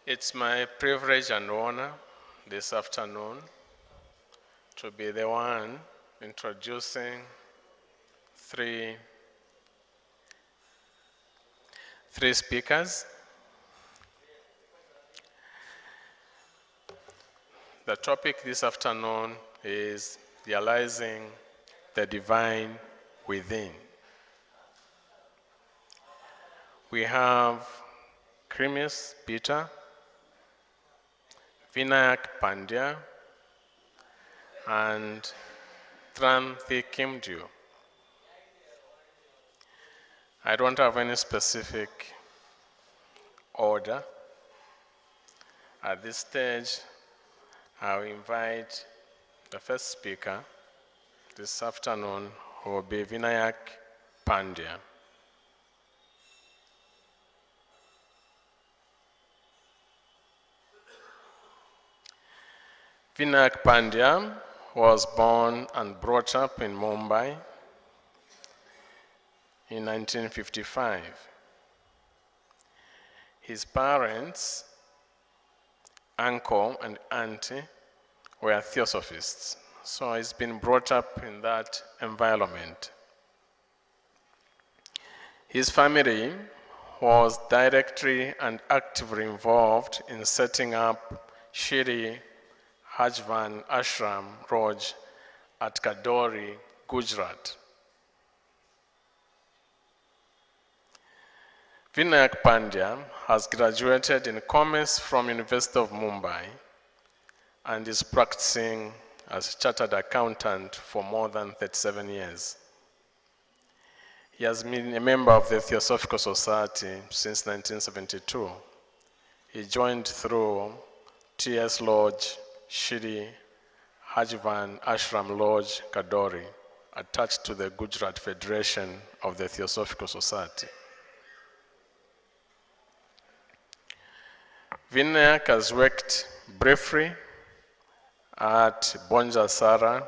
It's my privilege and honor this afternoon to be the one introducing three speakers. The topic this afternoon is realizing the divine within. We have Clemice Peter, Vinayak Pandya, and Tran-Thi-Kim-Dieu. I don't have any specific order. At this stage, I'll invite the first speaker this afternoon, who will be Vinayak Pandya. Vinayak Pandya was born and brought up in Bombay in 1955. His parents, uncle and auntie, were Theosophists, so he's been brought up in that environment. His family was directly and actively involved in setting up Shri Hajvan Ashram Lodge at Kadori, Gujarat. Vinayak Pandya has graduated in commerce from University of Mumbai and is practicing as a chartered accountant for more than 37 years. He has been a member of the Theosophical Society since 1972. He joined through T.S. Lodge, Shri Hajvan Ashram Lodge, Kadori, attached to the Gujarat Federation of the Theosophical Society. Vinayak has worked briefly at Bonjasara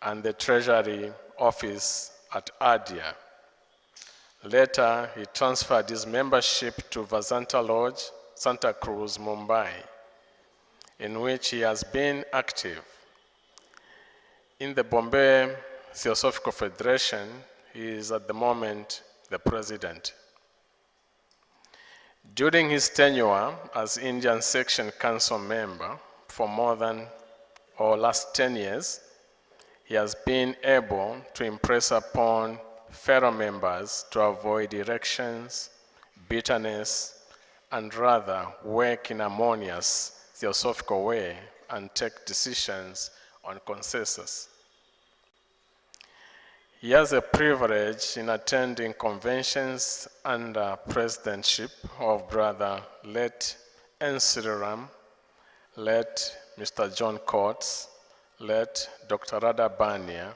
and the Treasury Office at Adyar. Later, he transferred his membership to Vasanta Lodge, Santa Cruz, Mumbai, in which he has been active. In the Bombay Theosophical Federation, he is at the moment the president. During his tenure as Indian Section Council member for last 10 years, he has been able to impress upon fellow members to avoid erections, bitterness, and rather work in a harmonious theosophical way and take decisions on consensus. He has a privilege in attending conventions under presidentship of Brother late N. Sriram, late Mr. John Coates, late Dr. Radha Bania,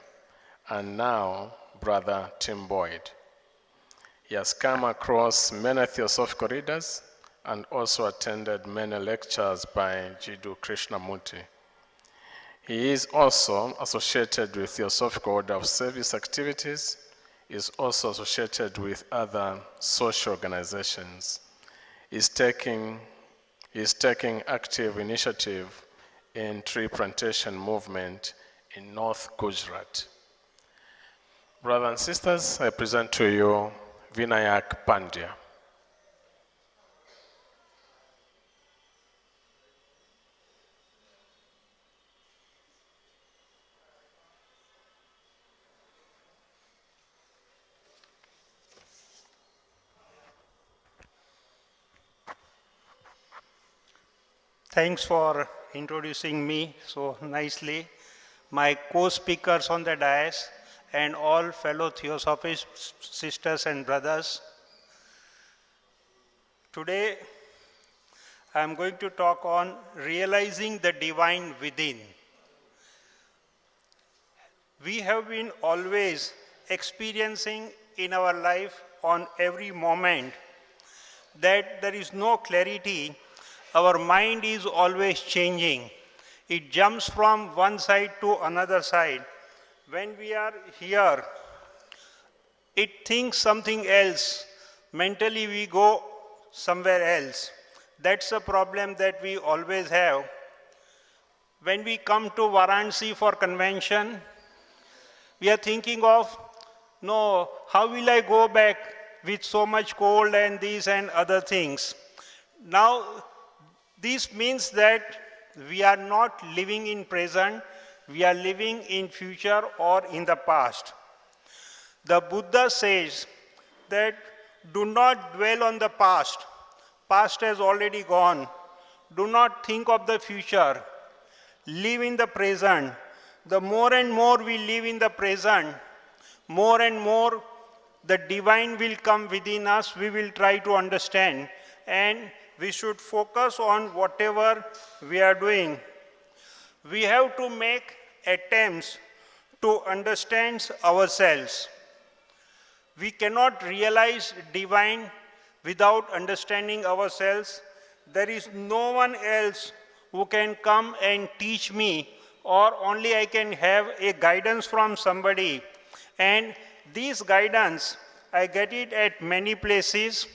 and now Brother Tim Boyd. He has come across many theosophical readers and also attended many lectures by Jiddu Krishnamurti. He is also associated with Theosophical Order of Service activities. He is also associated with other social organizations. He is taking active initiative in tree plantation movement in North Gujarat. Brothers and sisters, I present to you Vinayak Pandya. Thanks for introducing me so nicely. My co-speakers on the dais and all fellow Theosophist sisters and brothers. Today, I am going to talk on realizing the divine within. We have been always experiencing in our life on every moment that there is no clarity. Our mind is always changing. It jumps from one side to another side. When we are here, it thinks something else. Mentally, we go somewhere else. That's a problem that we always have. When we come to Varanasi for convention, we are thinking of, no, how will I go back with so much cold and these and other things? Now, this means that we are not living in present, we are living in future or in the past. The Buddha says that do not dwell on the past. Past has already gone. Do not think of the future. Live in the present. The more and more we live in the present, more and more the divine will come within us. We will try to understand, and we should focus on whatever we are doing. We have to make attempts to understand ourselves. We cannot realize divine without understanding ourselves. There is no one else who can come and teach me, or only I can have a guidance from somebody. And this guidance, I get it at many places.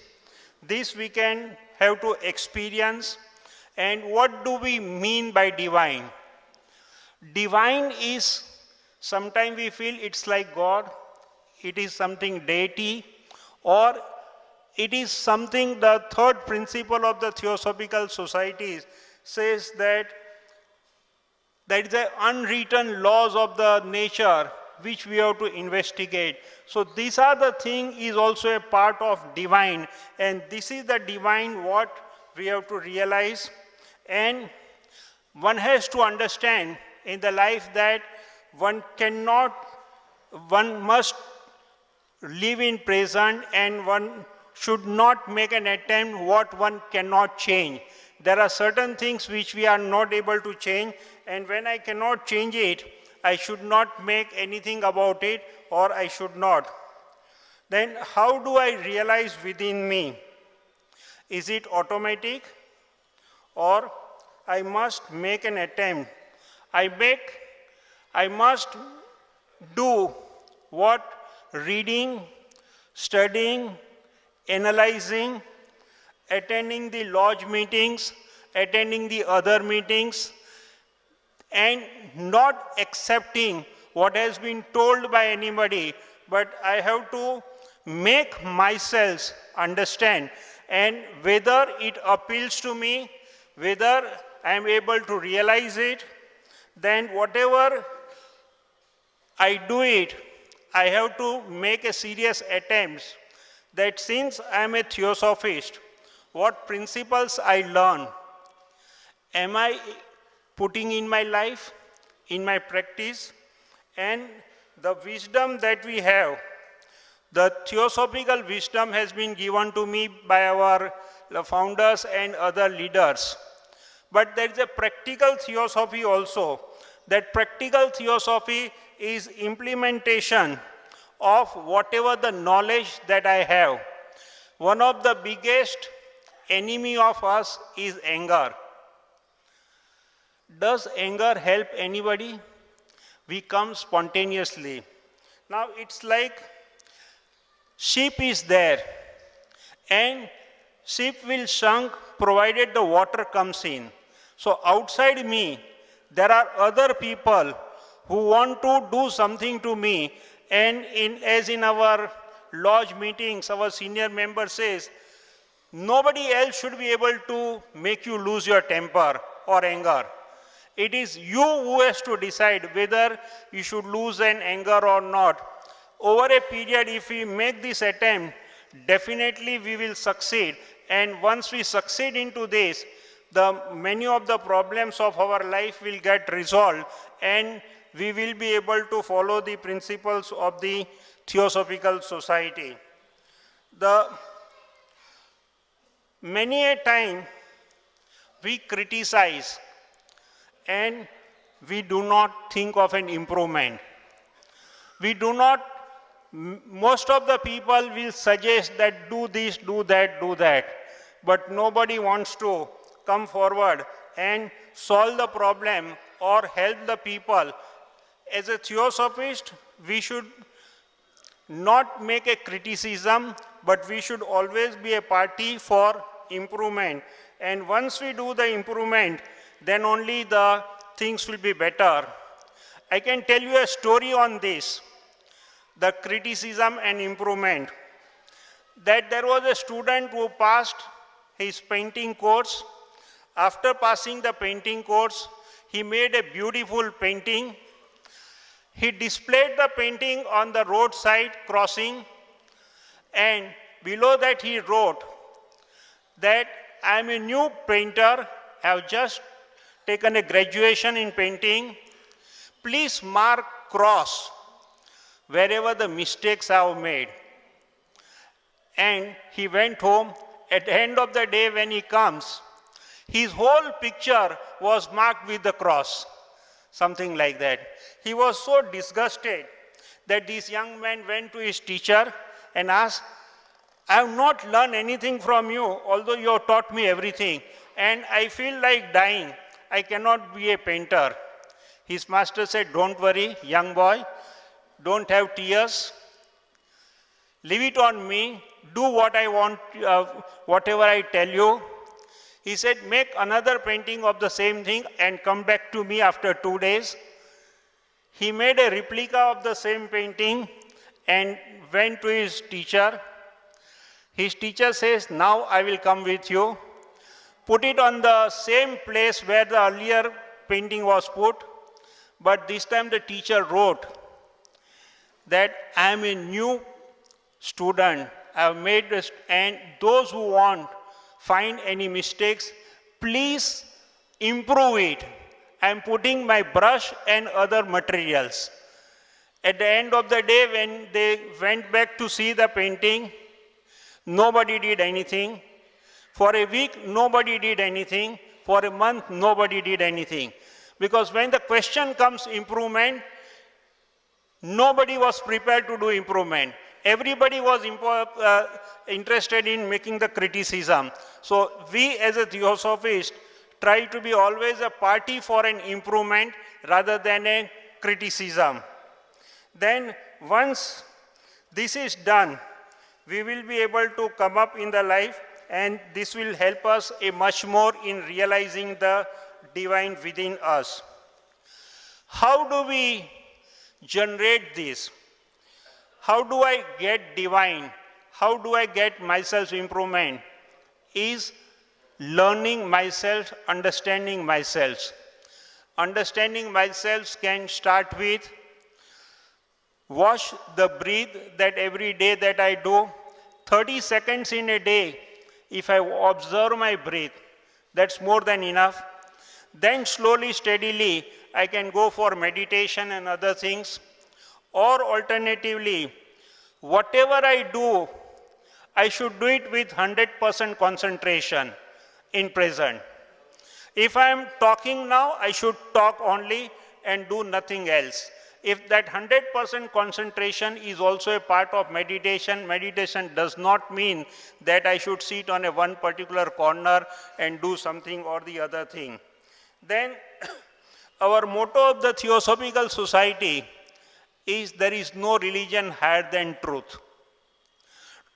This we can have to experience. And what do we mean by divine? Divine is, sometimes we feel it's like God, it is something deity, or it is something, the third principle of the Theosophical societies says that there is the unwritten laws of the nature which we have to investigate. So these are the thing is also a part of divine, and this is the divine what we have to realize. And one has to understand in the life that one must live in present, and one should not make an attempt what one cannot change. There are certain things which we are not able to change, and when I cannot change it, I should not make anything about it, or I should not. Then how do I realize within me? Is it automatic, or I must make an attempt? I must do what? Reading, studying, analyzing, attending the lodge meetings, attending the other meetings, and not accepting what has been told by anybody, but I have to make myself understand, and whether it appeals to me, whether I am able to realize it, then whatever I do it, I have to make a serious attempt that since I am a theosophist, what principles I learn, am I putting in my life, in my practice, and the wisdom that we have, the theosophical wisdom has been given to me by our founders and other leaders. But there is a practical theosophy also. That practical theosophy is implementation of whatever the knowledge that I have. One of the biggest enemy of us is anger. Does anger help anybody? We come spontaneously. Now it's like sheep is there, and sheep will shrink provided the water comes in. So outside me, there are other people who want to do something to me, and as in our lodge meetings, our senior member says, nobody else should be able to make you lose your temper or anger. It is you who has to decide whether you should lose an anger or not. Over a period, if we make this attempt, definitely we will succeed. And once we succeed into this, many of the problems of our life will get resolved, and we will be able to follow the principles of the Theosophical Society. Many a time we criticize and we do not think of an improvement. Most of the people will suggest that do this, do that, but nobody wants to come forward and solve the problem or help the people. As a theosophist, we should not make a criticism, but we should always be a party for improvement. And once we do the improvement, then only the things will be better. I can tell you a story on this, the criticism and improvement. That there was a student who passed his painting course. After passing the painting course, he made a beautiful painting. He displayed the painting on the roadside crossing, and below that he wrote that I am a new painter, I have just taken a graduation in painting. Please mark cross wherever the mistakes I have made. And he went home. At the end of the day when he comes, his whole picture was marked with the cross, something like that. He was so disgusted that this young man went to his teacher and asked, I have not learned anything from you, although you have taught me everything, and I feel like dying. I cannot be a painter. His master said, don't worry, young boy, don't have tears. Leave it on me. Do what I want, whatever I tell you. He said, make another painting of the same thing and come back to me after 2 days. He made a replica of the same painting and went to his teacher. His teacher says, now I will come with you. Put it on the same place where the earlier painting was put. But this time the teacher wrote that I am a new student. I have made this, and those who want find any mistakes, please improve it. I am putting my brush and other materials. At the end of the day, when they went back to see the painting, nobody did anything. For a week, nobody did anything. For a month, nobody did anything. Because when the question comes improvement, nobody was prepared to do improvement. Everybody was interested in making the criticism. So we as a Theosophist try to be always a party for an improvement rather than a criticism. Then once this is done, we will be able to come up in the life, and this will help us a much more in realizing the divine within us. How do we generate this? How do I get divine? How do I get myself improvement? Is learning myself, understanding myself. Understanding myself can start with watch the breathe that every day that I do. 30 seconds in a day, if I observe my breath, that's more than enough. Then slowly, steadily, I can go for meditation and other things. Or alternatively, whatever I do, I should do it with 100% concentration in present. If I am talking now, I should talk only and do nothing else. If that 100% concentration is also a part of meditation, meditation does not mean that I should sit on a one particular corner and do something or the other thing. Then our motto of the Theosophical Society is there is no religion higher than truth.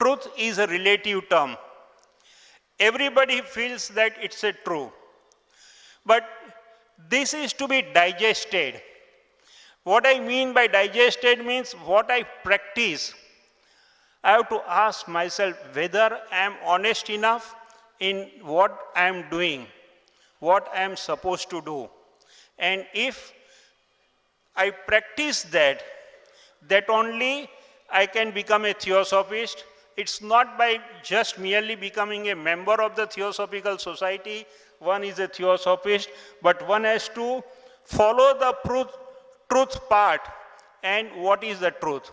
Truth is a relative term. Everybody feels that it's a true. But this is to be digested. What I mean by digested means what I practice. I have to ask myself whether I am honest enough in what I am doing, what I am supposed to do. And if I practice that, that only I can become a Theosophist. It's not by just merely becoming a member of the Theosophical Society, one is a Theosophist, but one has to follow the truth part. And what is the truth?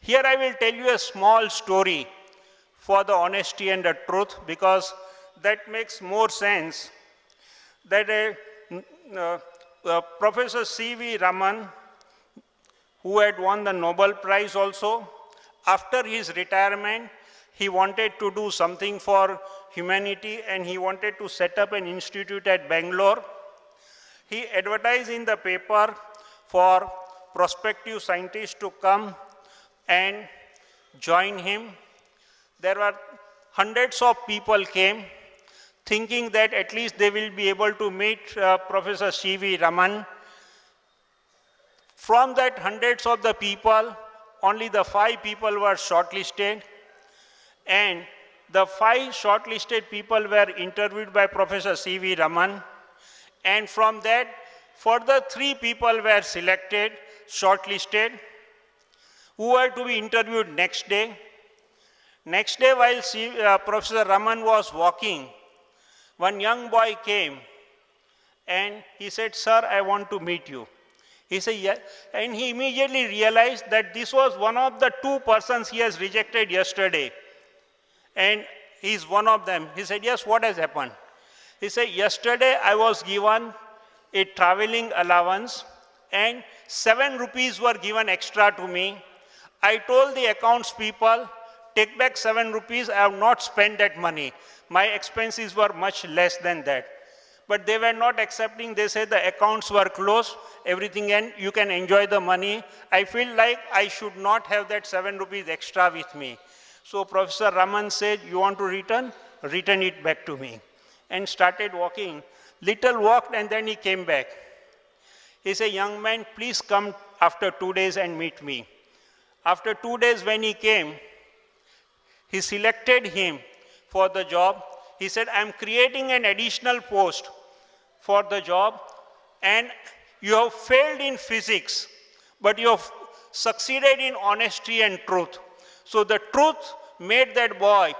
Here I will tell you a small story for the honesty and the truth, because that makes more sense. That Professor C.V. Raman, who had won the Nobel Prize also, after his retirement, he wanted to do something for humanity and he wanted to set up an institute at Bangalore. He advertised in the paper for prospective scientists to come and join him. There were hundreds of people came, thinking that at least they will be able to meet Professor C.V. Raman. From that hundreds of the people, only the 5 people were shortlisted, and the 5 shortlisted people were interviewed by Professor C.V. Raman, and from that, further 3 people were selected, shortlisted, who were to be interviewed next day. Next day, while Professor Raman was walking, one young boy came and he said, "Sir, I want to meet you." He said, "Yeah," and he immediately realized that this was one of the 2 persons he has rejected yesterday. And he's one of them. He said, "Yes, what has happened?" He said, "Yesterday I was given a traveling allowance and 7 rupees were given extra to me. I told the accounts people, take back 7 rupees, I have not spent that money. My expenses were much less than that." But they were not accepting. They said the accounts were closed, everything, and you can enjoy the money. I feel like I should not have that 7 rupees extra with me. So Professor Raman said, "You want to return? Return it back to me." And started walking. Little walked and then he came back. He said, "Young man, please come after 2 days and meet me." After 2 days when he came, he selected him for the job. He said, "I'm creating an additional post for the job, and you have failed in physics, but you have succeeded in honesty and truth." So the truth made that boy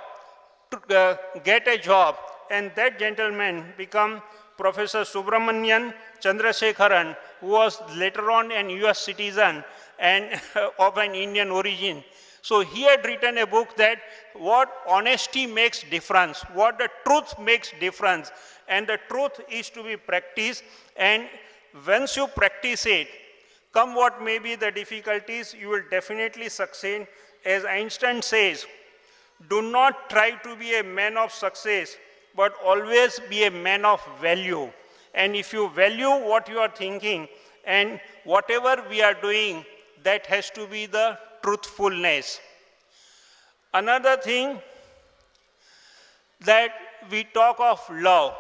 get a job, and that gentleman became Professor Subramanian Chandrasekharan, who was later on an US citizen and of an Indian origin. So he had written a book that what honesty makes difference, what the truth makes difference, and the truth is to be practiced, and once you practice it, come what may be the difficulties, you will definitely succeed. As Einstein says, "Do not try to be a man of success, but always be a man of value." And if you value what you are thinking and whatever we are doing, that has to be the truthfulness. Another thing that we talk of love.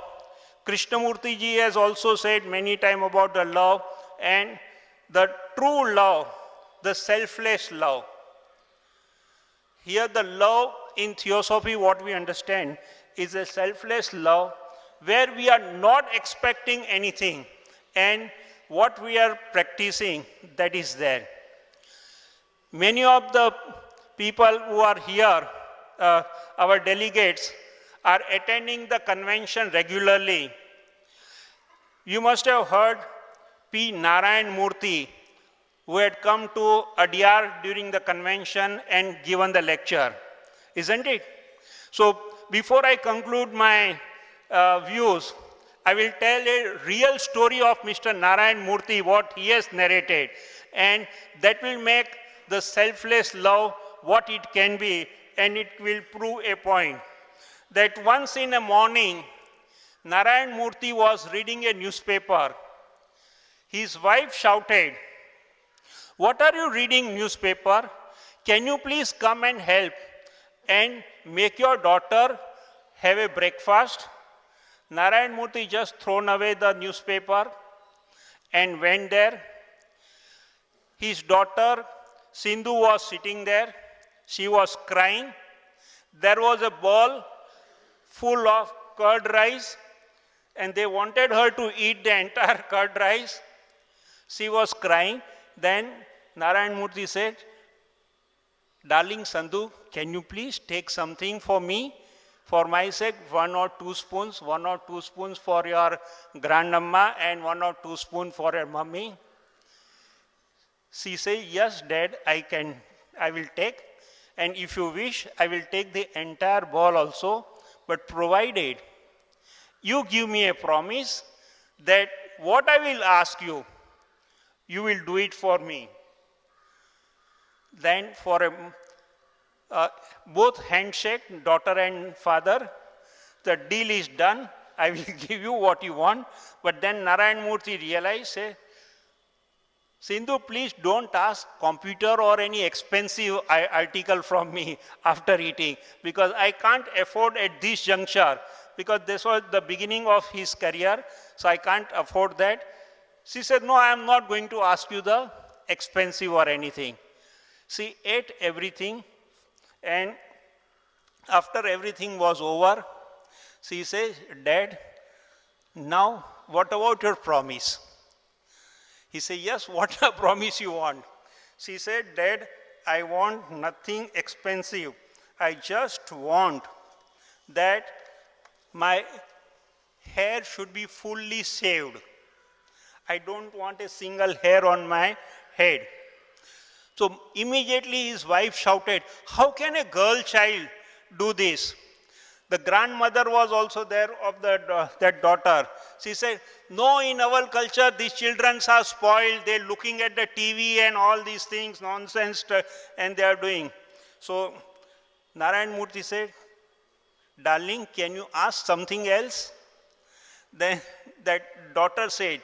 Krishnamurti ji has also said many times about the love, and the true love, the selfless love. Here the love in Theosophy, what we understand, is a selfless love where we are not expecting anything, and what we are practicing, that is there. Many of the people who are here, our delegates, are attending the convention regularly. You must have heard P. Narayan Murthy, who had come to Adyar during the convention and given the lecture, isn't it? So before I conclude my views, I will tell a real story of Mr. Narayan Murthy, what he has narrated, and that will make the selfless love what it can be, and it will prove a point. That once in a morning, Narayan Murthy was reading a newspaper. His wife shouted, "What are you reading newspaper? Can you please come and help and make your daughter have a breakfast?" Narayan Murthy just thrown away the newspaper and went there. His daughter Sindhu was sitting there. She was crying. There was a bowl full of curd rice, and they wanted her to eat the entire curd rice. She was crying. Then Narayan Murthy said, "Darling Sandhu, can you please take something for me? For my sake, 1 or 2 spoons, 1 or 2 spoons for your grandamma and 1 or 2 spoons for your mummy." She said, "Yes, Dad, I will take. And if you wish, I will take the entire bowl also, but provided you give me a promise that what I will ask you, you will do it for me." Then for both handshake, daughter and father, the deal is done. I will give you what you want. But then Narayan Murthy realized, say, Sindhu, please don't ask computer or any expensive article from me after eating, because I can't afford at this juncture, because this was the beginning of his career, so I can't afford that. She said, no, I am not going to ask you the expensive or anything. She ate everything, and after everything was over, she said, Dad, now what about your promise? He said, yes, what a promise you want? She said, Dad, I want nothing expensive. I just want that my hair should be fully shaved. I don't want a single hair on my head. So immediately his wife shouted, how can a girl child do this? The grandmother was also there of that daughter. She said, no, in our culture, these children are spoiled. They're looking at the TV and all these things, nonsense, and they are doing. So Narayan Murthy said, darling, can you ask something else? Then that daughter said,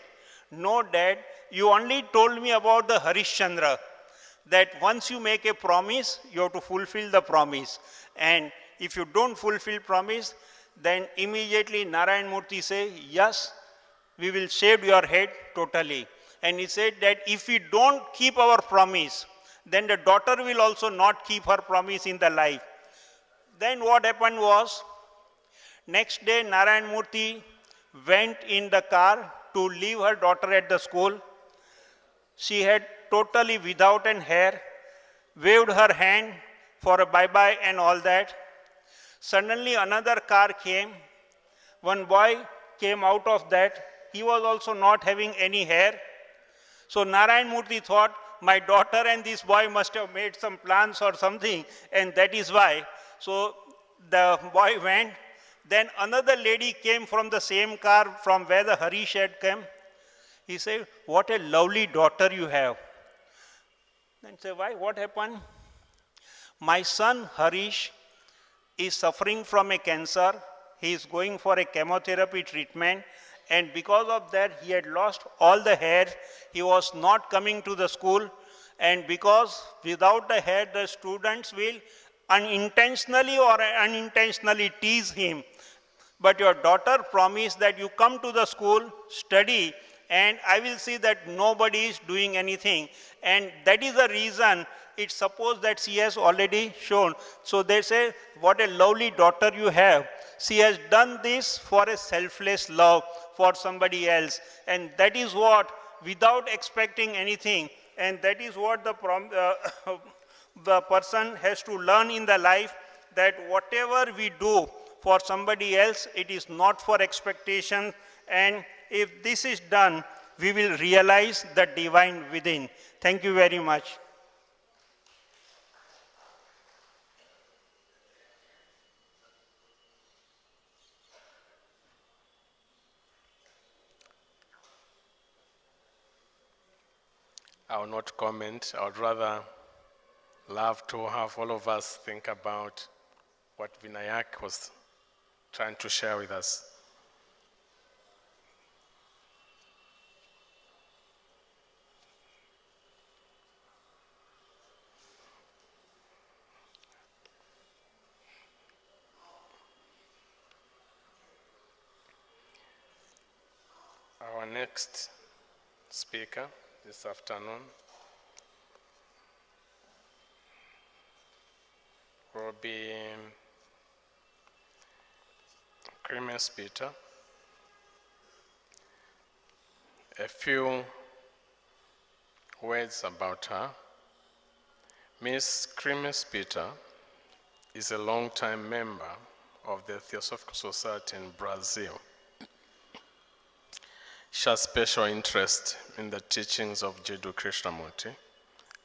no, Dad, you only told me about the Harishchandra, that once you make a promise, you have to fulfill the promise. And if you don't fulfill promise, then immediately Narayan Murthy say, yes, we will shave your head totally. And he said that if we don't keep our promise, then the daughter will also not keep her promise in the life. Then what happened was, next day Narayan Murthy went in the car to leave her daughter at the school. She had totally without an hair, waved her hand for a bye-bye and all that. Suddenly another car came. One boy came out of that. He was also not having any hair. So Narayan Murthy thought, my daughter and this boy must have made some plans or something, and that is why. So the boy went. Then another lady came from the same car from where the Harish had come. He said, what a lovely daughter you have. Then say, why? What happened? My son Harish is suffering from a cancer. He is going for a chemotherapy treatment, and because of that he had lost all the hair. He was not coming to the school, and because without the hair the students will unintentionally or unintentionally tease him. But your daughter promised that you come to the school, study, and I will see that nobody is doing anything. And that is the reason it's supposed that she has already shown. So they say, what a lovely daughter you have. She has done this for a selfless love for somebody else. And that is what, without expecting anything, and that is what the person has to learn in the life, that whatever we do for somebody else, it is not for expectation. And if this is done, we will realize the divine within. Thank you very much. I will not comment. I would rather love to have all of us think about what Vinayak was trying to share with us. Our next speaker this afternoon will be Clemice Peter. A few words about her. Miss Clemice Peter is a long-time member of the Theosophical Society in Brazil. She has special interest in the teachings of Jiddu Krishnamurti,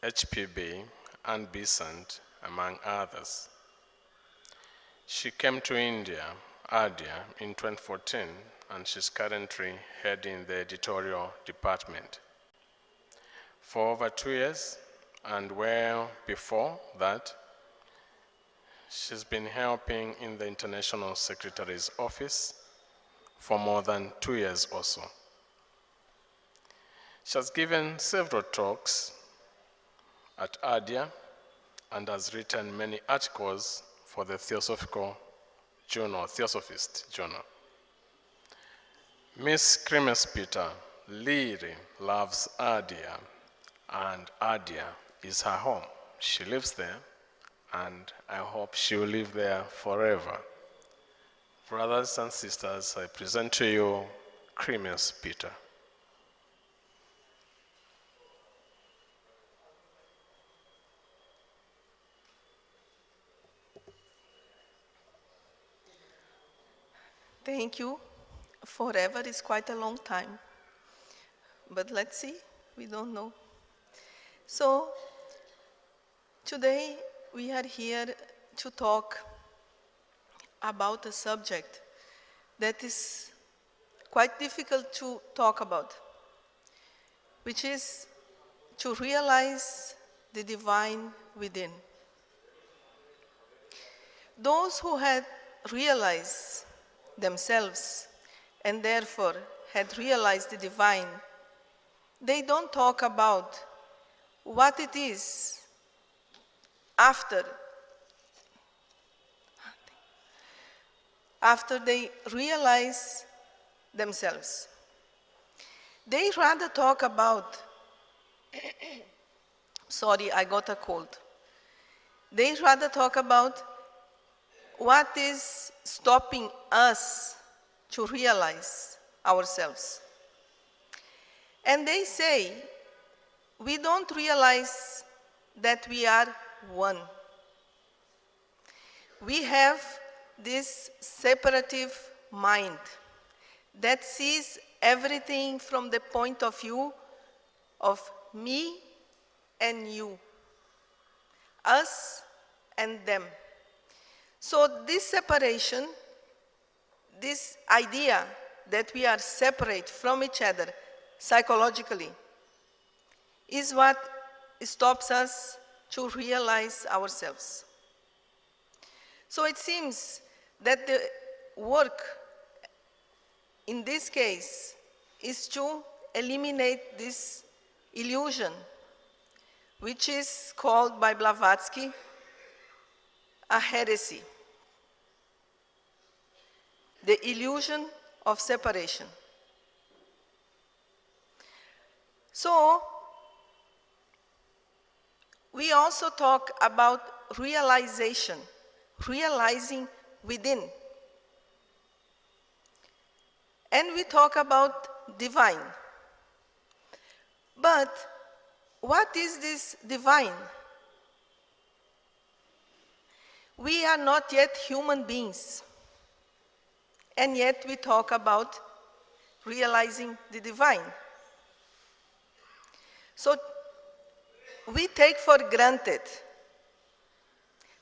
HPB, and Besant, among others. She came to India, Adyar, in 2014, and she's currently heading the editorial department. For over 2 years, and well before that, she's been helping in the International Secretary's office for more than 2 years or so. She has given several talks at Adyar and has written many articles for the Theosophical journal, Theosophist journal. Miss Clemice Peter really loves Adyar, and Adyar is her home. She lives there, and I hope she will live there forever. Brothers and sisters, I present to you Clemice Peter. Thank you. Forever is quite a long time. But let's see, we don't know. So, today we are here to talk about a subject that is quite difficult to talk about, which is to realize the divine within. Those who had realized themselves and therefore had realized the divine, they don't talk about what it is after they realize themselves. They rather talk about, sorry, I got a cold. They rather talk about what is stopping us to realize ourselves. And they say, we don't realize that we are one. We have this separative mind that sees everything from the point of view of me and you, us and them. So this separation, this idea that we are separate from each other psychologically, is what stops us to realize ourselves. So it seems that the work in this case is to eliminate this illusion, which is called by Blavatsky a heresy, the illusion of separation. So, we also talk about realization, realizing within. And we talk about divine. But what is this divine? We are not yet human beings, and yet we talk about realizing the divine. So we take for granted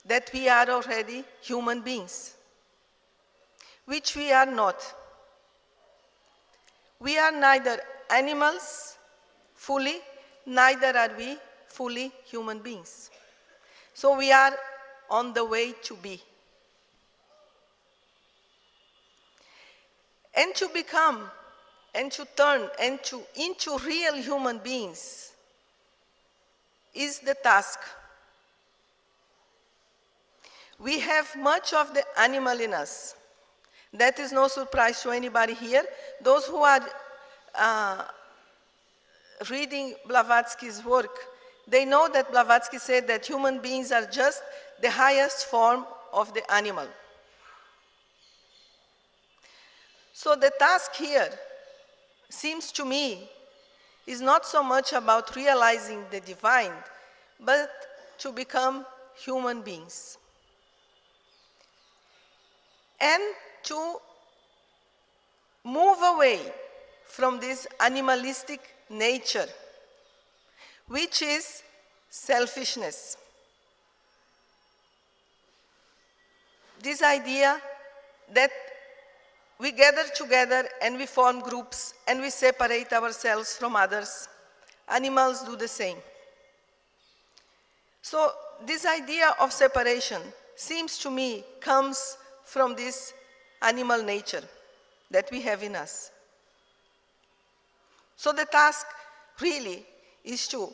that we are already human beings, which we are not. We are neither animals fully, neither are we fully human beings. So we are on the way to be. And to become, and to turn into real human beings is the task. We have much of the animal in us. That is no surprise to anybody here. Those who are reading Blavatsky's work, they know that Blavatsky said that human beings are just the highest form of the animal. So the task here seems to me is not so much about realizing the divine, but to become human beings. And to move away from this animalistic nature, which is selfishness. This idea that we gather together and we form groups and we separate ourselves from others. Animals do the same. So this idea of separation seems to me comes from this animal nature that we have in us. So the task, really is to,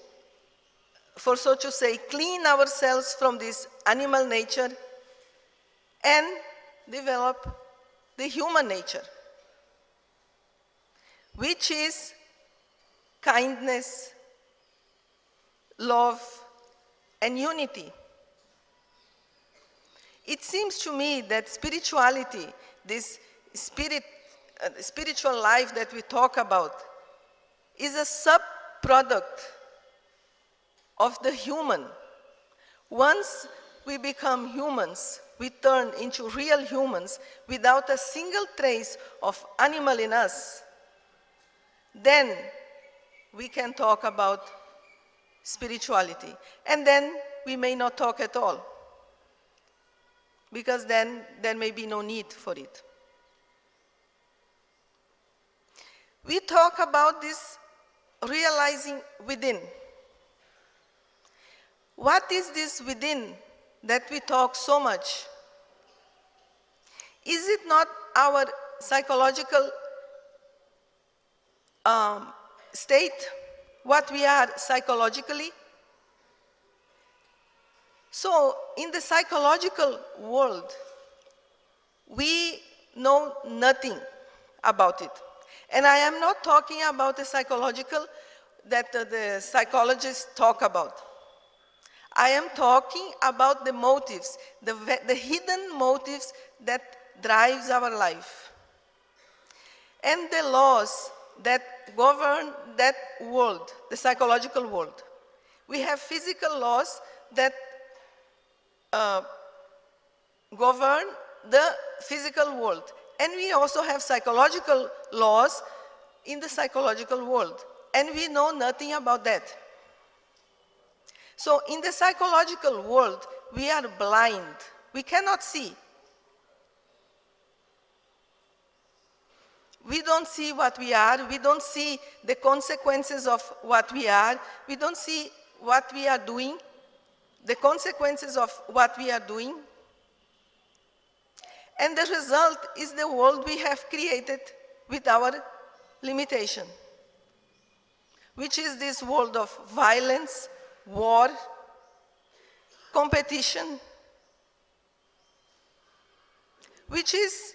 for so to say, clean ourselves from this animal nature and develop the human nature, which is kindness, love, and unity. It seems to me that spirituality, this spiritual life that we talk about, is a sub-product of the human. Once we become humans, we turn into real humans without a single trace of animal in us, then we can talk about spirituality. And then we may not talk at all, because then there may be no need for it. We talk about this realizing within. What is this within that we talk so much? Is it not our psychological state, what we are psychologically? So, in the psychological world, we know nothing about it. And I am not talking about the psychological that the psychologists talk about. I am talking about the motives, the hidden motives that drives our life. And the laws that govern that world, the psychological world. We have physical laws that govern the physical world. And we also have psychological laws in the psychological world. And we know nothing about that. So in the psychological world, we are blind. We cannot see. We don't see what we are. We don't see the consequences of what we are. We don't see what we are doing, the consequences of what we are doing. And the result is the world we have created with our limitation, which is this world of violence, war, competition, which is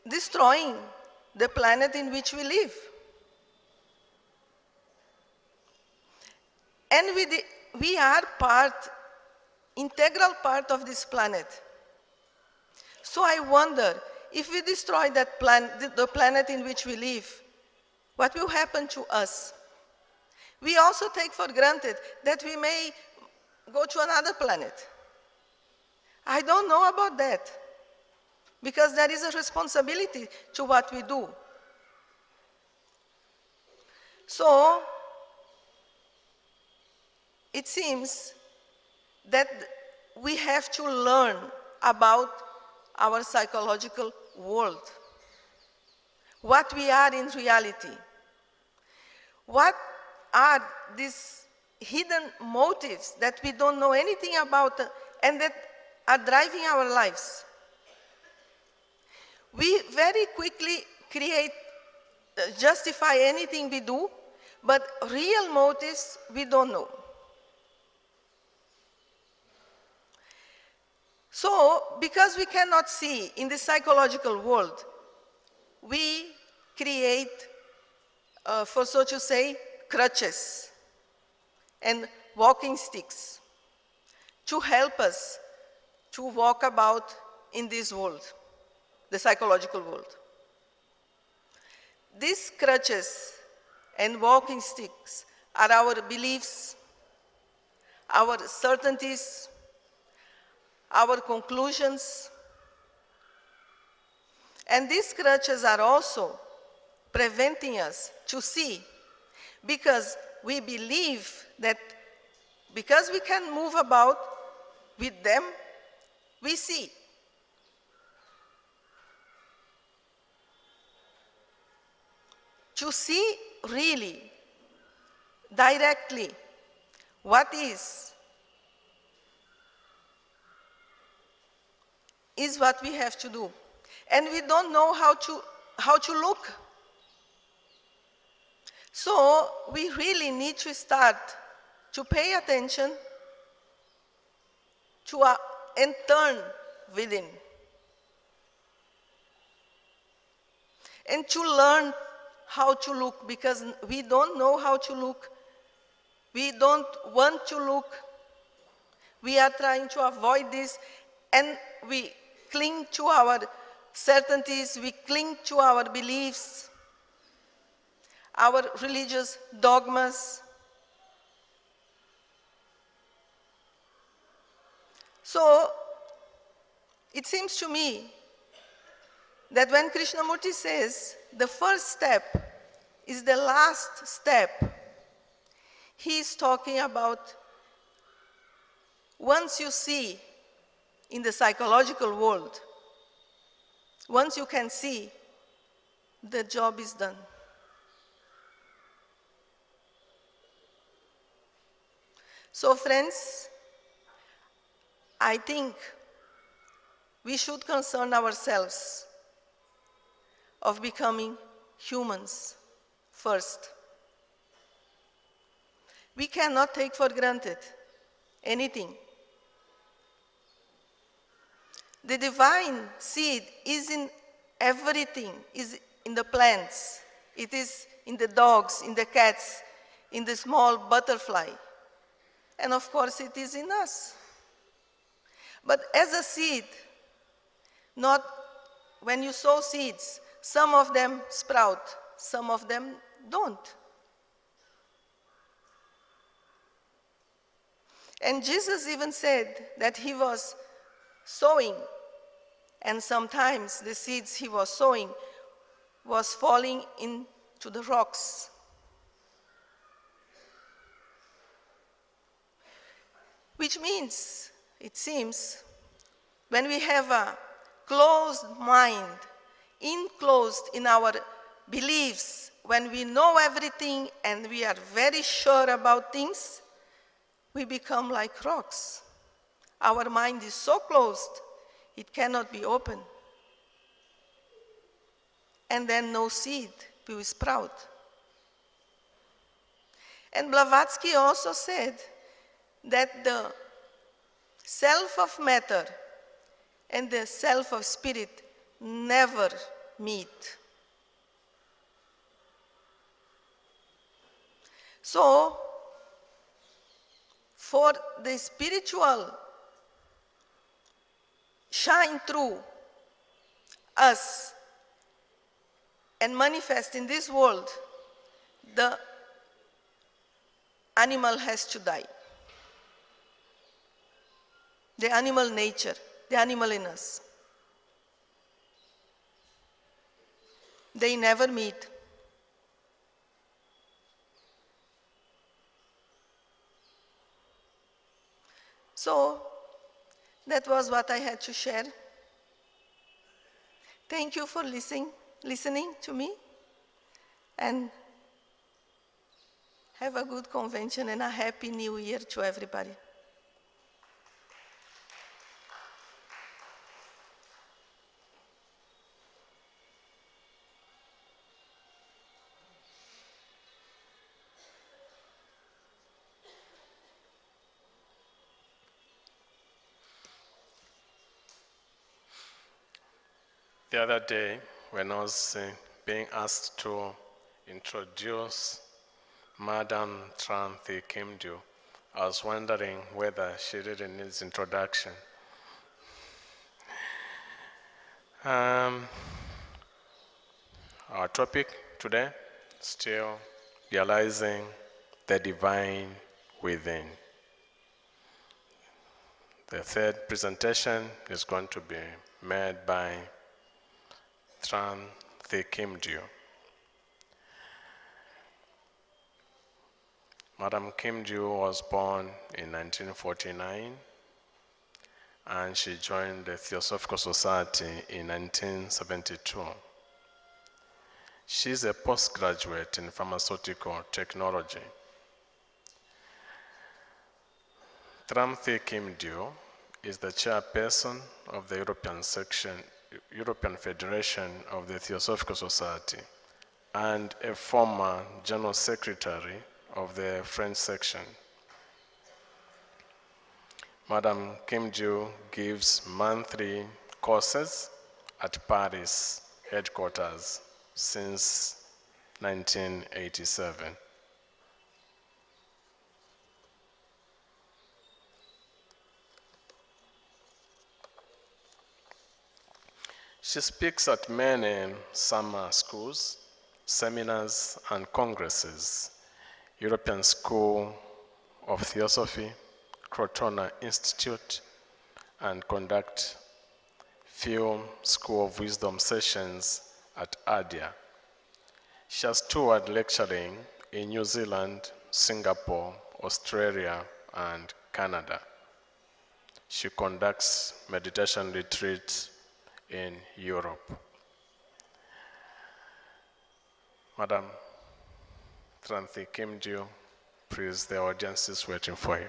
destroying the planet in which we live. And we are integral part of this planet. So I wonder, if we destroy that the planet in which we live, what will happen to us? We also take for granted that we may go to another planet. I don't know about that, because there is a responsibility to what we do. So, it seems that we have to learn about our psychological world, what we are in reality. What are these hidden motives that we don't know anything about and that are driving our lives? We very quickly justify anything we do, but real motives we don't know. So, because we cannot see in the psychological world, we create, for so to say, crutches and walking sticks to help us to walk about in this world, the psychological world. These crutches and walking sticks are our beliefs, our certainties, our conclusions. And these crutches are also preventing us to see, because we believe that because we can move about with them, we see. To see really, directly, what is what we have to do. And we don't know how to look. So we really need to start to pay attention to and turn within. And to learn how to look, because we don't know how to look. We don't want to look. We are trying to avoid this, and we cling to our certainties, we cling to our beliefs, our religious dogmas. So it seems to me that when Krishnamurti says the first step is the last step, he is talking about once you see in the psychological world, once you can see, the job is done. So friends, I think we should concern ourselves of becoming humans first. We cannot take for granted anything. The divine seed is in everything, is in the plants, it is in the dogs, in the cats, in the small butterfly, and of course it is in us. But as a seed, not when you sow seeds, some of them sprout, some of them don't. And Jesus even said that he was sowing, and sometimes the seeds he was sowing was falling into the rocks. Which means, it seems, when we have a closed mind, enclosed in our beliefs, when we know everything and we are very sure about things, we become like rocks. Our mind is so closed, it cannot be open. And then no seed will sprout. And Blavatsky also said that the self of matter and the self of spirit never meet. So, for the spiritual shine through us and manifest in this world, the animal has to die. The animal nature, the animal in us. They never meet. So, that was what I had to share. Thank you for listening to me, and have a good convention and a happy new year to everybody. The other day, when I was being asked to introduce Madam Tran-Thi-Kim-Dieu, I was wondering whether she really needs introduction. Our topic today, still realizing the divine within. The third presentation is going to be made by Tran-Thi-Kim-Dieu. Madam Kim-Dieu was born in 1949, and she joined the Theosophical Society in 1972. She's a postgraduate in pharmaceutical technology. Tran-Thi-Kim-Dieu is the chairperson of the European Federation of the Theosophical Society, and a former General Secretary of the French section. Madam Kim-Dieu gives monthly courses at Paris headquarters since 1987. She speaks at many summer schools, seminars, and congresses, European School of Theosophy, Crotona Institute, and conduct few School of Wisdom sessions at Adyar. She has toured lecturing in New Zealand, Singapore, Australia, and Canada. She conducts meditation retreats in Europe. Madam Tran-Thi-Kim-Dieu, please, the audience is waiting for you.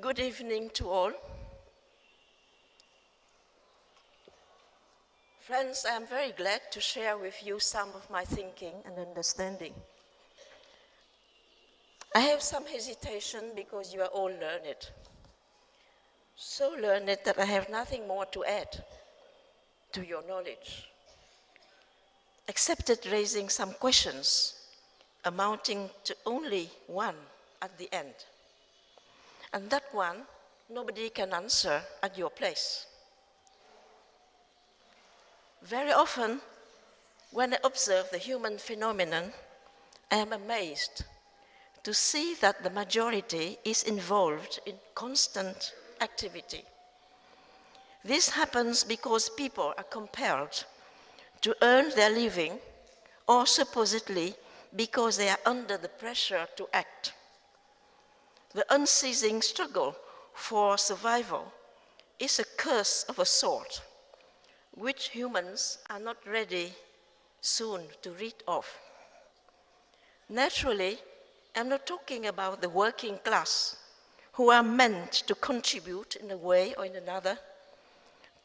Good evening to all. Friends, I am very glad to share with you some of my thinking and understanding. I have some hesitation because you are all learned. So learned that I have nothing more to add to your knowledge, except raising some questions amounting to only one at the end. And that one, nobody can answer at your place. Very often, when I observe the human phenomenon, I am amazed to see that the majority is involved in constant activity. This happens because people are compelled to earn their living, or supposedly because they are under the pressure to act. The unceasing struggle for survival is a curse of a sort, which humans are not ready soon to rid of. Naturally, I'm not talking about the working class, who are meant to contribute in a way or in another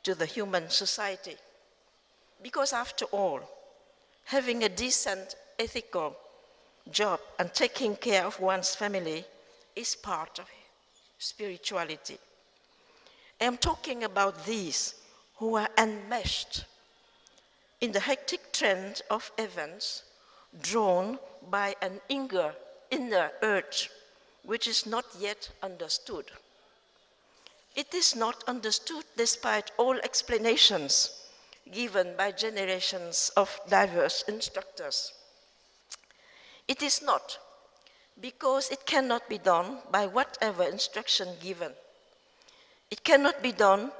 to the human society. Because after all, having a decent, ethical job and taking care of one's family is part of spirituality. I am talking about these who are enmeshed in the hectic trend of events, drawn by an inner urge which is not yet understood. It is not understood despite all explanations given by generations of diverse instructors. It is not because it cannot be done by whatever instruction given. It cannot be done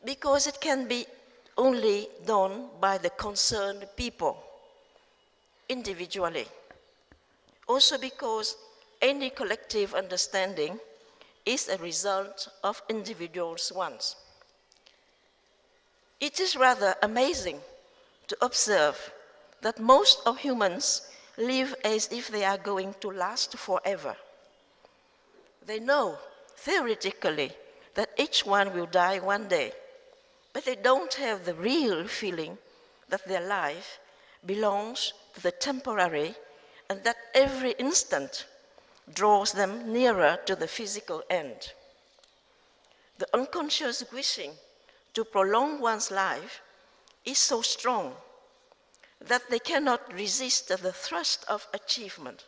because it can be only done by the concerned people, individually. Also because any collective understanding is a result of individuals' wants. It is rather amazing to observe that most of humans live as if they are going to last forever. They know, theoretically, that each one will die one day, but they don't have the real feeling that their life belongs to the temporary and that every instant draws them nearer to the physical end. The unconscious wishing to prolong one's life is so strong that they cannot resist the thrust of achievement.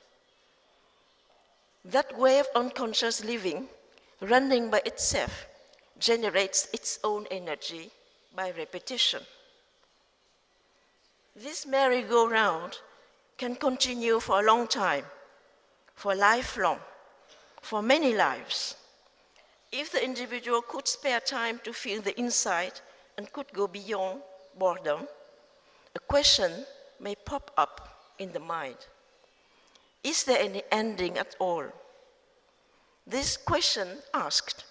That way of unconscious living, running by itself, generates its own energy by repetition. This merry-go-round can continue for a long time, for lifelong, for many lives. If the individual could spare time to feel the insight and could go beyond boredom, a question may pop up in the mind. Is there any ending at all? This question asked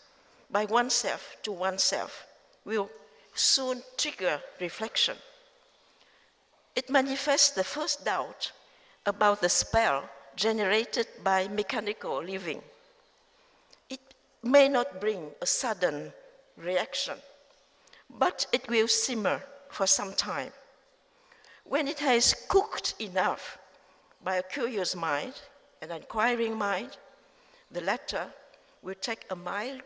by oneself to oneself will soon trigger reflection. It manifests the first doubt about the spell generated by mechanical living. It may not bring a sudden reaction, but it will simmer for some time. When it has cooked enough by a curious mind, an inquiring mind, the latter will take a mild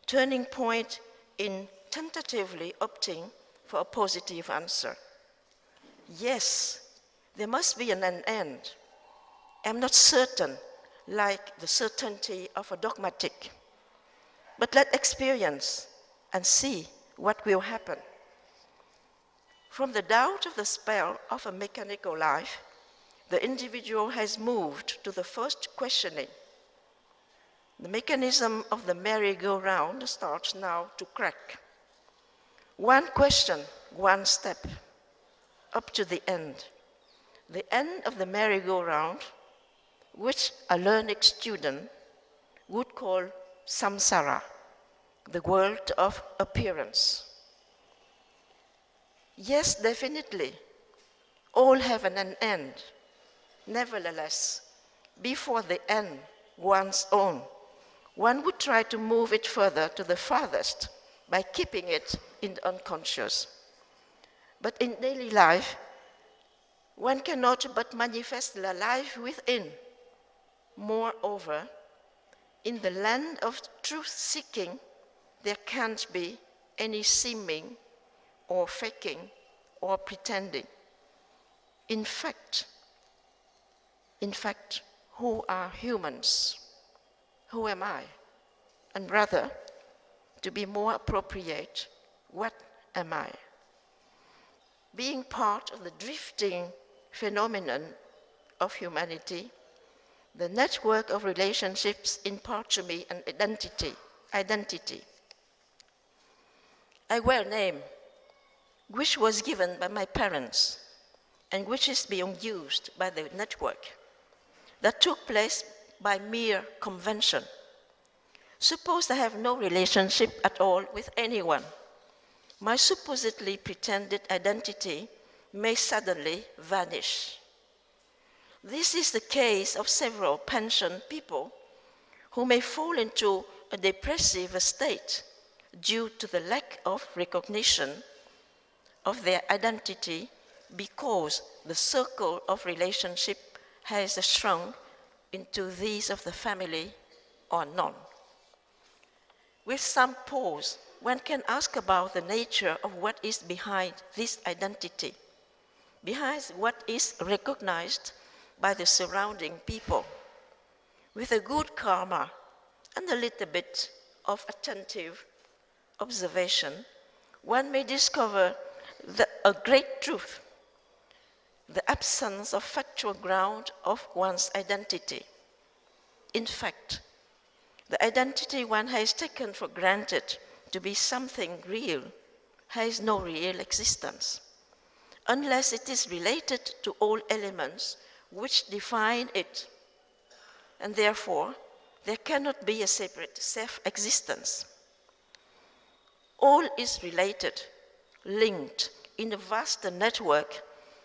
turning point in tentatively opting for a positive answer. Yes, there must be an end. I'm not certain, like the certainty of a dogmatic. But let's experience and see what will happen. From the doubt of the spell of a mechanical life, the individual has moved to the first questioning. The mechanism of the merry-go-round starts now to crack. One question, one step, up to the end. The end of the merry-go-round, which a learned student would call samsara, the world of appearance. Yes, definitely, all have an end. Nevertheless, before the end, one's own, one would try to move it further to the farthest by keeping it in the unconscious. But in daily life, one cannot but manifest the life within. Moreover, in the land of truth-seeking, there can't be any seeming or faking or pretending. In fact, who are humans? Who am I? And rather, to be more appropriate, what am I? Being part of the drifting phenomenon of humanity, the network of relationships impart to me an identity. I wear a name which was given by my parents and which is being used by the network that took place by mere convention. Suppose I have no relationship at all with anyone. My supposedly pretended identity may suddenly vanish. This is the case of several pensioned people who may fall into a depressive state due to the lack of recognition of their identity because the circle of relationship has shrunk into these of the family or none. With some pause, one can ask about the nature of what is behind this identity, behind what is recognized by the surrounding people. With a good karma and a little bit of attentive observation, one may discover a great truth, the absence of factual ground of one's identity. In fact, the identity one has taken for granted to be something real has no real existence, unless it is related to all elements which define it, and therefore there cannot be a separate self-existence. All is related, linked in a vast network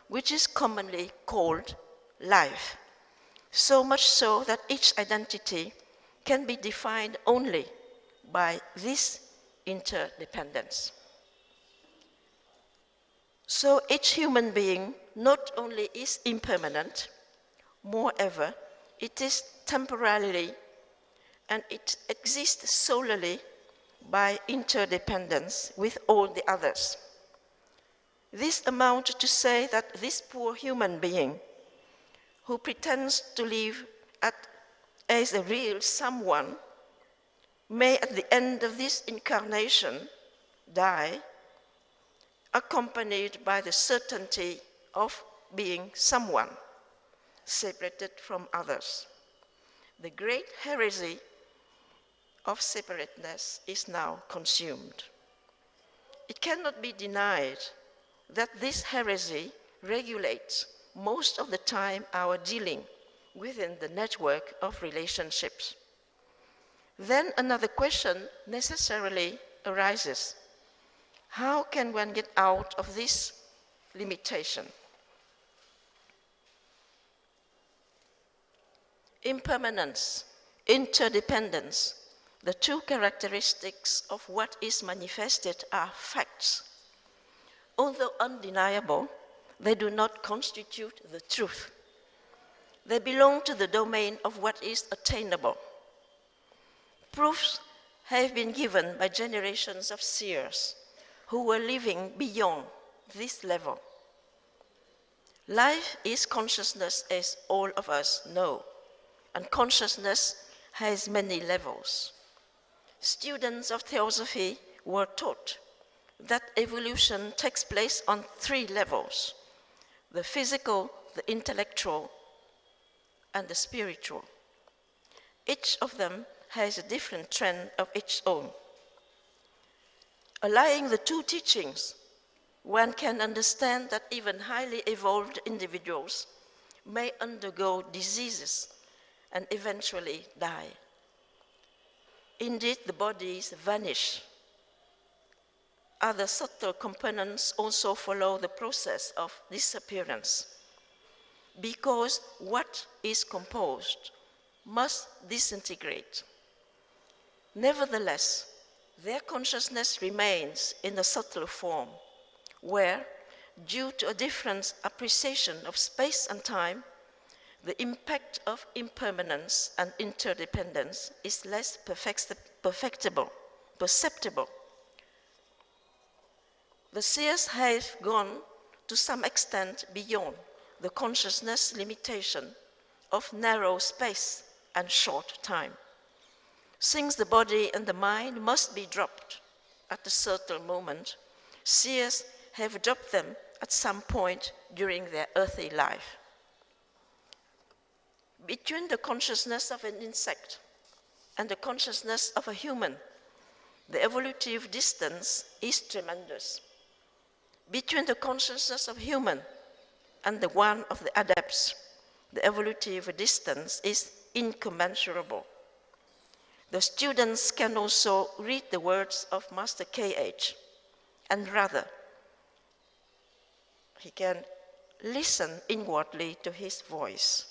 which is commonly called life, so much so that each identity can be defined only by this interdependence. So each human being not only is impermanent, moreover, it is temporarily and it exists solely by interdependence with all the others. This amounts to say that this poor human being who pretends to live as a real someone may at the end of this incarnation die accompanied by the certainty of being someone, separated from others. The great heresy of separateness is now consumed. It cannot be denied that this heresy regulates most of the time our dealing within the network of relationships. Then another question necessarily arises. How can one get out of this limitation? Impermanence, interdependence, the two characteristics of what is manifested are facts. Although undeniable, they do not constitute the truth. They belong to the domain of what is attainable. Proofs have been given by generations of seers who were living beyond this level. Life is consciousness, as all of us know, and consciousness has many levels. Students of Theosophy were taught that evolution takes place on 3 levels: the physical, the intellectual, and the spiritual. Each of them has a different trend of its own. Allying the two teachings, one can understand that even highly evolved individuals may undergo diseases and eventually die. Indeed, the bodies vanish. Other subtle components also follow the process of disappearance, because what is composed must disintegrate. Nevertheless, their consciousness remains in a subtle form, where, due to a different appreciation of space and time, the impact of impermanence and interdependence is less perceptible. The seers have gone to some extent beyond the consciousness limitation of narrow space and short time. Since the body and the mind must be dropped at a certain moment, seers have dropped them at some point during their earthly life. Between the consciousness of an insect and the consciousness of a human, the evolutive distance is tremendous. Between the consciousness of human and the one of the adepts, the evolutive distance is incommensurable. The students can also read the words of Master K.H., and rather, he can listen inwardly to his voice.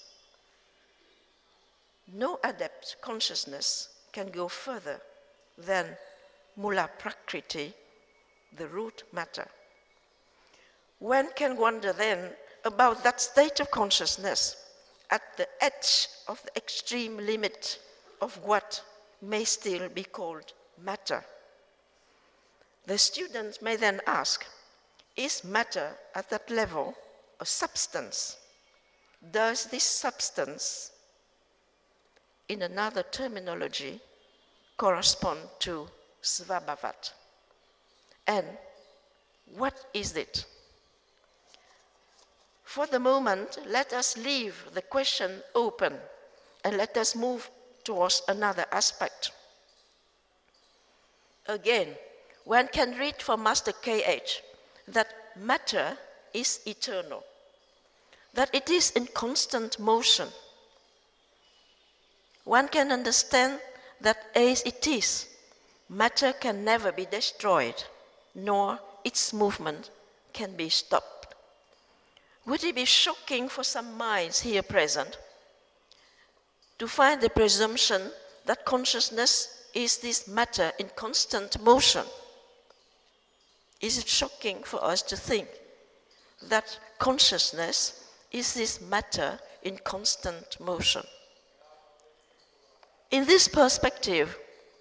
No adept consciousness can go further than Mula Prakriti, the root matter. One can wonder then about that state of consciousness at the edge of the extreme limit of what may still be called matter. The student may then ask, is matter at that level a substance? Does this substance, in another terminology, correspond to Svabhavat? And what is it? For the moment, let us leave the question open and let us move towards another aspect. Again, one can read from Master K.H. that matter is eternal, that it is in constant motion. One can understand that as it is, matter can never be destroyed, nor its movement can be stopped. Would it be shocking for some minds here present to find the presumption that consciousness is this matter in constant motion? Is it shocking for us to think that consciousness is this matter in constant motion? In this perspective,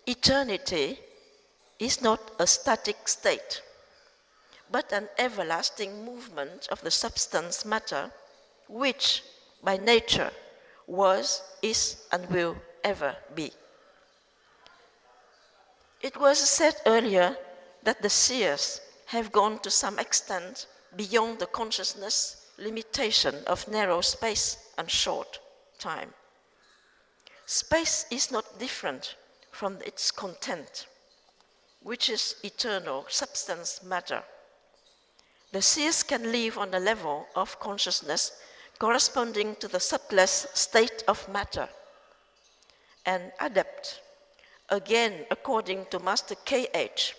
eternity is not a static state, but an everlasting movement of the substance matter, which by nature was, is, and will ever be. It was said earlier that the seers have gone to some extent beyond the consciousness limitation of narrow space and short time. Space is not different from its content, which is eternal substance matter. The seers can live on a level of consciousness corresponding to the subtlest state of matter and adept, again according to Master K.H.,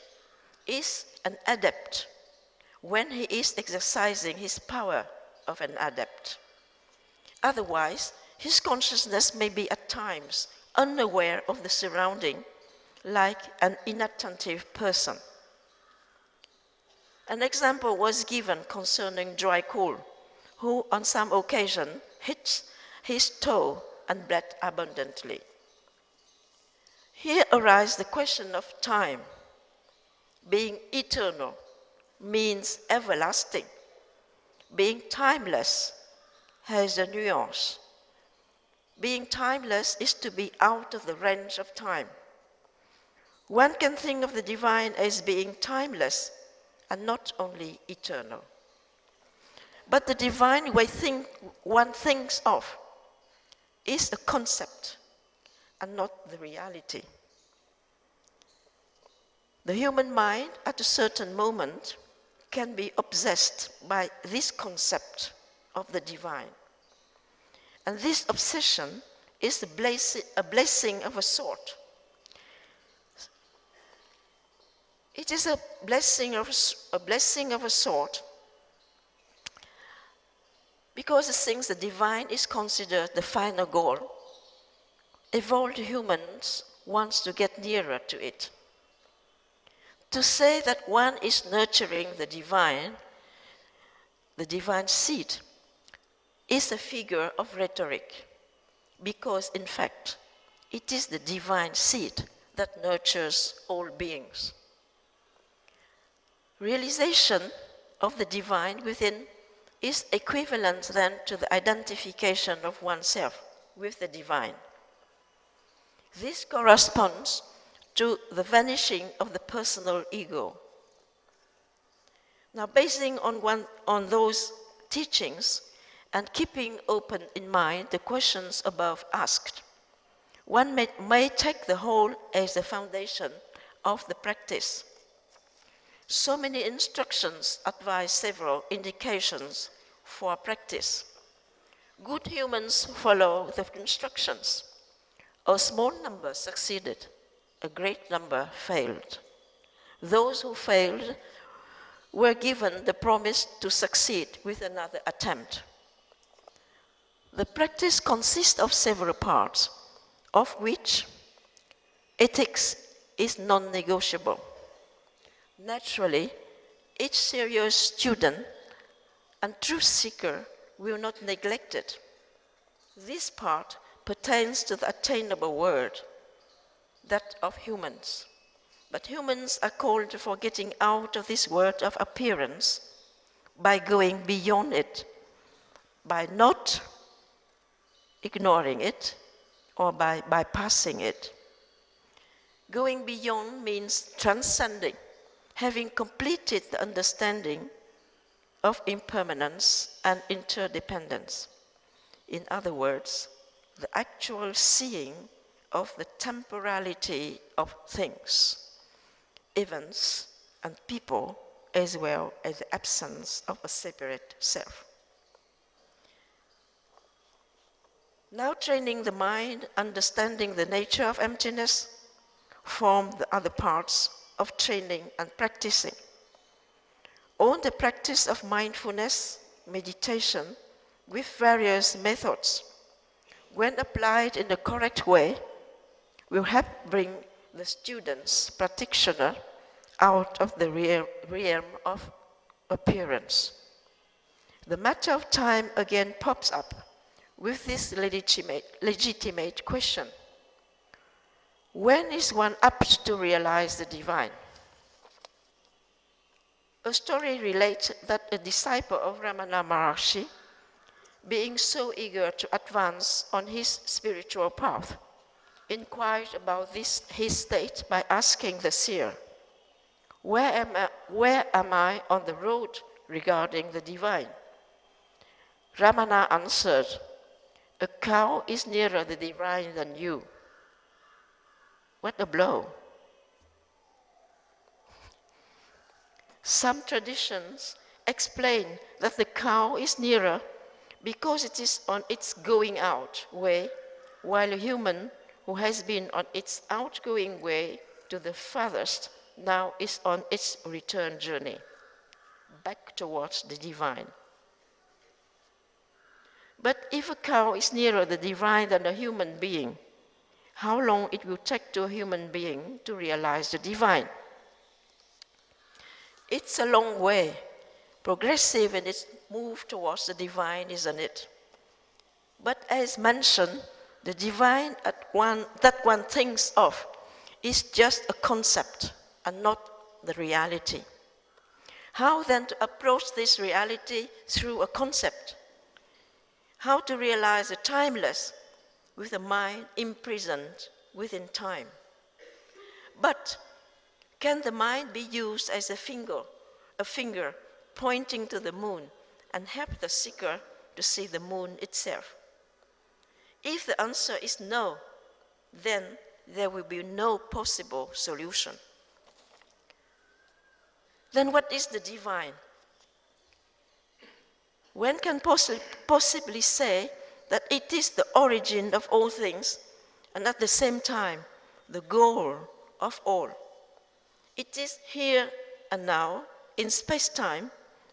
is an adept when he is exercising his power of an adept. Otherwise, his consciousness may be at times unaware of the surrounding, like an inattentive person. An example was given concerning Dry Cool, who on some occasion hit his toe and bled abundantly. Here arises the question of time. Being eternal means everlasting. Being timeless has a nuance. Being timeless is to be out of the range of time. One can think of the divine as being timeless and not only eternal. But the divine way one thinks of is a concept and not the reality. The human mind at a certain moment can be obsessed by this concept of the divine. And this obsession is a blessing of a sort. It is a blessing of a sort because since the divine is considered the final goal, evolved humans want to get nearer to it. To say that one is nurturing the divine seed, is a figure of rhetoric, because in fact, it is the divine seed that nurtures all beings. Realization of the divine within is equivalent then to the identification of oneself with the divine. This corresponds to the vanishing of the personal ego. Now, basing on those teachings and keeping open in mind the questions above asked, one may take the whole as the foundation of the practice. So many instructions advise several indications for practice. Good humans follow the instructions. A small number succeeded, a great number failed. Those who failed were given the promise to succeed with another attempt. The practice consists of several parts, of which ethics is non-negotiable. Naturally, each serious student and truth seeker will not neglect it. This part pertains to the attainable world, that of humans. But humans are called for getting out of this world of appearance by going beyond it, by not ignoring it or by bypassing it. Going beyond means transcending, having completed the understanding of impermanence and interdependence. In other words, the actual seeing of the temporality of things, events, and people, as well as the absence of a separate self. Now training the mind, understanding the nature of emptiness, form the other parts of training and practicing. On the practice of mindfulness, meditation, with various methods, when applied in the correct way, will help bring the student's practitioner out of the realm of appearance. The matter of time again pops up with this legitimate question. When is one apt to realize the divine? A story relates that a disciple of Ramana Maharshi, being so eager to advance on his spiritual path, inquired about his state by asking the seer, where am I on the road regarding the divine? Ramana answered, a cow is nearer the divine than you. What a blow. Some traditions explain that the cow is nearer because it is on its going out way, while a human who has been on its outgoing way to the farthest now is on its return journey, back towards the divine. But if a cow is nearer the divine than a human being, how long it will take to a human being to realize the divine? It's a long way, progressive in its move towards the divine, isn't it? But as mentioned, the divine that one thinks of is just a concept and not the reality. How then to approach this reality through a concept? How to realize the timeless with a mind imprisoned within time? But can the mind be used as a finger pointing to the moon and help the seeker to see the moon itself? If the answer is no, then there will be no possible solution. Then what is the divine? One can possibly say that it is the origin of all things and at the same time the goal of all. It is here and now in space-time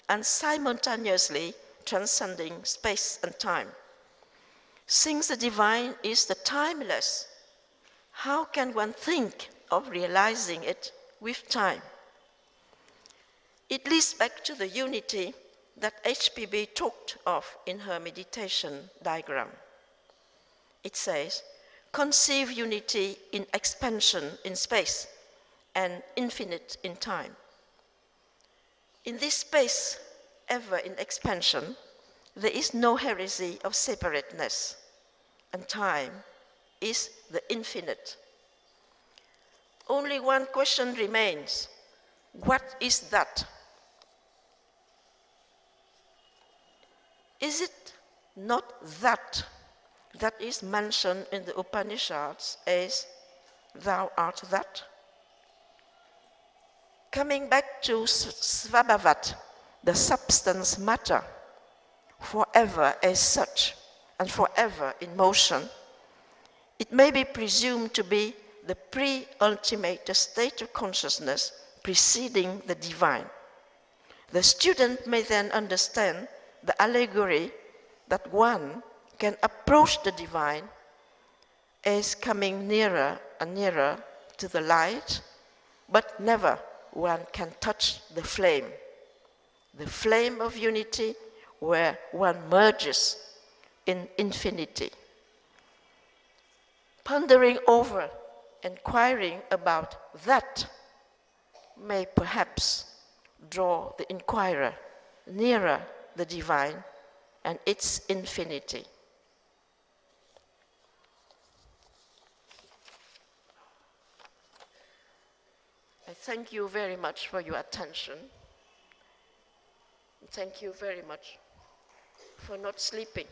and simultaneously transcending space and time. Since the divine is the timeless, how can one think of realizing it with time? It leads back to the unity that HPB talked of in her meditation diagram. It says, conceive unity in expansion in space and infinite in time. In this space, ever in expansion, there is no heresy of separateness, and time is the infinite. Only one question remains. What is that? Is it not that that is mentioned in the Upanishads as thou art that? Coming back to Svabhavat, the substance matter, forever as such and forever in motion, it may be presumed to be the pre-ultimate state of consciousness preceding the divine. The student may then understand the allegory that one can approach the divine as coming nearer and nearer to the light, but never one can touch the flame of unity where one merges in infinity. Pondering over, inquiring about that may perhaps draw the inquirer nearer the divine and its infinity. I thank you very much for your attention. Thank you very much for not sleeping.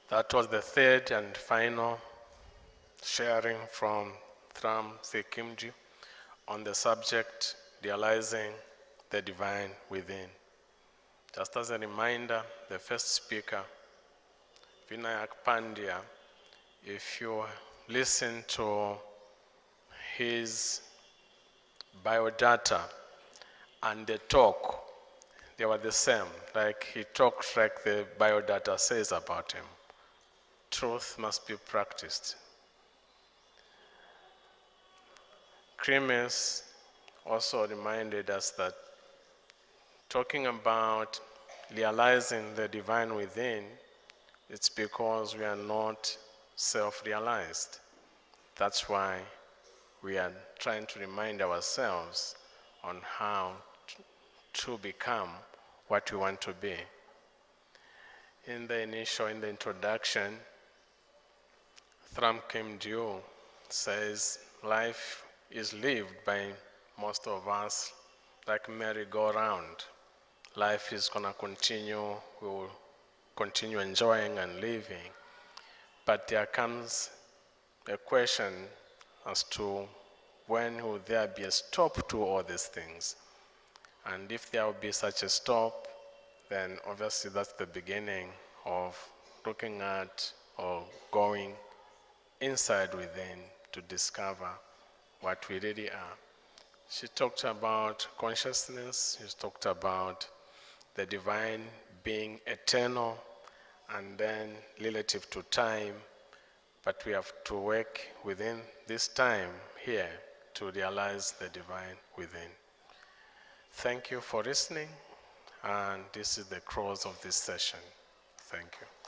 That was the third and final sharing from Tran-Thi-Kim-Dieu on the subject, realizing the divine within. Just as a reminder, the first speaker, Vinayak Pandya, if you listen to his biodata and the talk, they were the same. Like he talked like the biodata says about him. Truth must be practiced. Clemice also reminded us that talking about realizing the divine within, it's because we are not self-realized. That's why we are trying to remind ourselves on how to become what we want to be. In the introduction, Tran-Thi-Kim-Dieu says life is lived by most of us like merry-go-round. Life is going to continue, we will continue enjoying and living. But there comes a question as to when will there be a stop to all these things? And if there will be such a stop, then obviously that's the beginning of looking at or going inside within to discover what we really are. She talked about consciousness, she talked about the divine being eternal and then relative to time, but we have to work within this time here to realize the divine within. Thank you for listening, and this is the close of this session. Thank you.